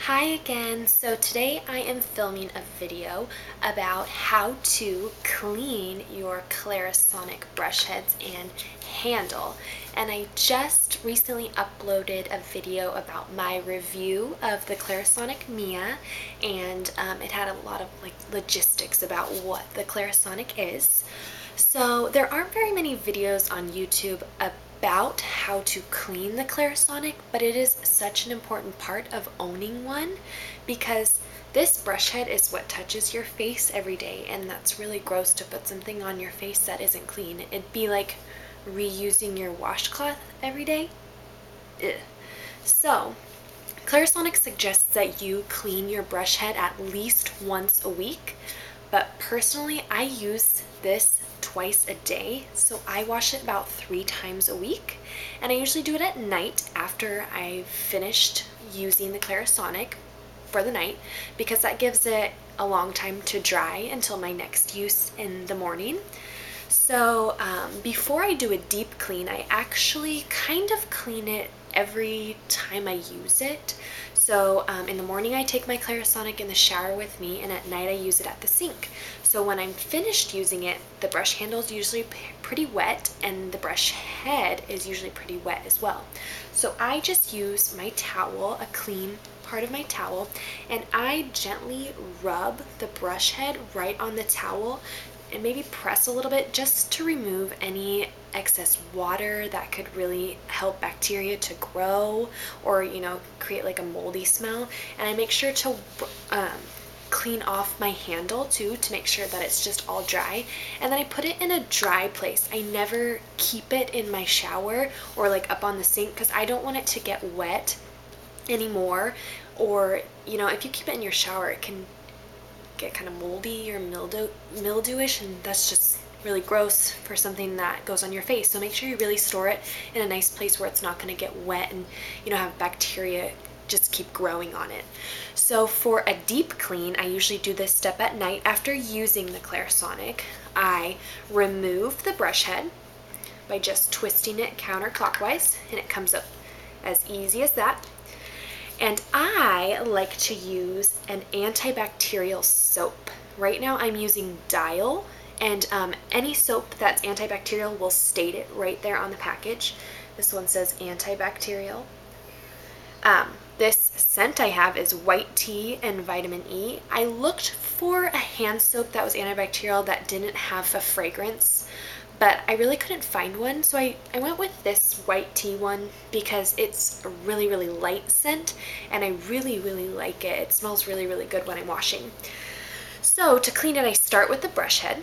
Hi again. So today I am filming a video about how to clean your Clarisonic brush heads and handle. And I just recently uploaded a video about my review of the Clarisonic Mia, and it had a lot of logistics about what the Clarisonic is. So there aren't very many videos on YouTube about how to clean the Clarisonic, but it is such an important part of owning one because this brush head is what touches your face every day, and that's really gross to put something on your face that isn't clean. It'd be like reusing your washcloth every day. Ugh. So Clarisonic suggests that you clean your brush head at least once a week, but personally I use this twice a day, so I wash it about 3 times a week, and I usually do it at night after I've finished using the Clarisonic for the night, because that gives it a long time to dry until my next use in the morning. So before I do a deep clean, I actually kind of clean it every time I use it. So in the morning I take my Clarisonic in the shower with me, and at night I use it at the sink. So when I'm finished using it, the brush handle is usually pretty wet, and the brush head is usually pretty wet as well. So I just use my towel, a clean part of my towel, and I gently rub the brush head right on the towel and maybe press a little bit just to remove any excess water that could really help bacteria to grow, or create like a moldy smell. And I make sure to clean off my handle too, to make sure that it's just all dry, and then I put it in a dry place. I never keep it in my shower or like up on the sink, because I don't want it to get wet anymore, or if you keep it in your shower it can get kind of moldy or mildewish, and that's just really gross for something that goes on your face. So make sure you really store it in a nice place where it's not going to get wet and have bacteria just keep growing on it. So for a deep clean, I usually do this step at night after using the Clarisonic. I remove the brush head by just twisting it counterclockwise, and it comes up as easy as that. And I like to use an antibacterial soap. Right now I'm using Dial, and any soap that's antibacterial will state it right there on the package. This one says antibacterial. This scent I have is white tea and vitamin E. I looked for a hand soap that was antibacterial that didn't have a fragrance, but I really couldn't find one, so I went with this white tea one because it's a really, really light scent, and I really, really like it. It smells really, really good when I'm washing. So to clean it, I start with the brush head,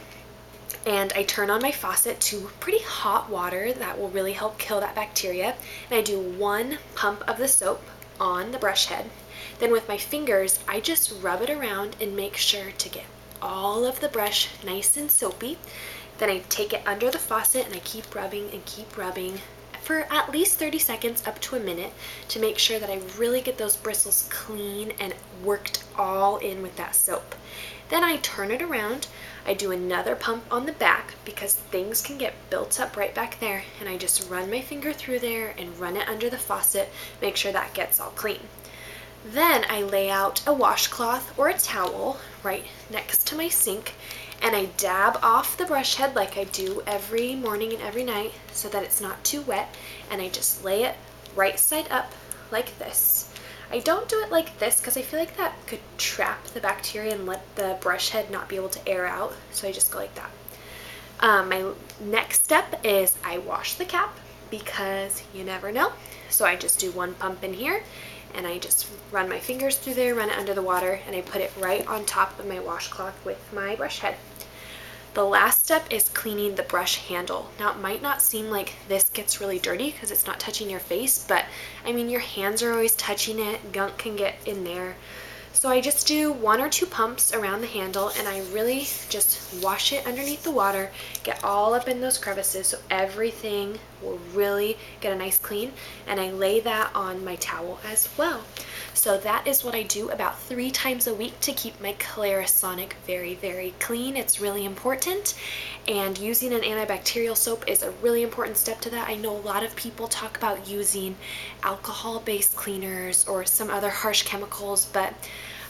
and I turn on my faucet to pretty hot water that will really help kill that bacteria, and I do 1 pump of the soap on the brush head. Then with my fingers, I just rub it around and make sure to get all of the brush nice and soapy. Then I take it under the faucet and I keep rubbing for at least 30 seconds up to a minute to make sure that I really get those bristles clean and worked all in with that soap. Then I turn it around, I do another pump on the back because things can get built up right back there, and I just run my finger through there and run it under the faucet, make sure that gets all clean. Then I lay out a washcloth or a towel right next to my sink, and I dab off the brush head like I do every morning and every night so that it's not too wet, and I just lay it right side up like this. I don't do it like this because I feel like that could trap the bacteria and let the brush head not be able to air out, so I just go like that. My next step is I wash the cap because you never know, so I just do 1 pump in here, and I just run my fingers through there, run it under the water, and I put it right on top of my washcloth with my brush head. The last step is cleaning the brush handle. Now it might not seem like this gets really dirty because it's not touching your face, but I mean your hands are always touching it, gunk can get in there. So I just do 1 or 2 pumps around the handle, and I really just wash it underneath the water, get all up in those crevices so everything will really get a nice clean, and I lay that on my towel as well. So that is what I do about 3 times a week to keep my Clarisonic very, very clean. It's really important, and using an antibacterial soap is a really important step to that. I know a lot of people talk about using alcohol-based cleaners or some other harsh chemicals, but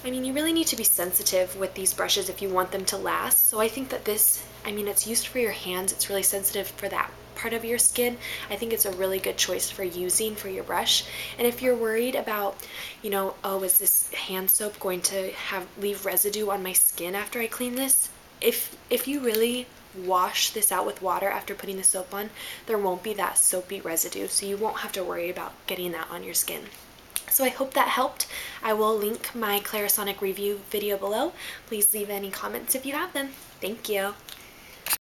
I mean, you really need to be sensitive with these brushes if you want them to last. So I think that this, I mean, it's used for your hands. It's really sensitive for that part of your skin. I think it's a really good choice for using for your brush. And if you're worried about, you know, oh, is this hand soap going to leave residue on my skin after I clean this? If you really wash this out with water after putting the soap on, there won't be that soapy residue, so you won't have to worry about getting that on your skin. So I hope that helped. I will link my Clarisonic review video below. Please leave any comments if you have them. Thank you.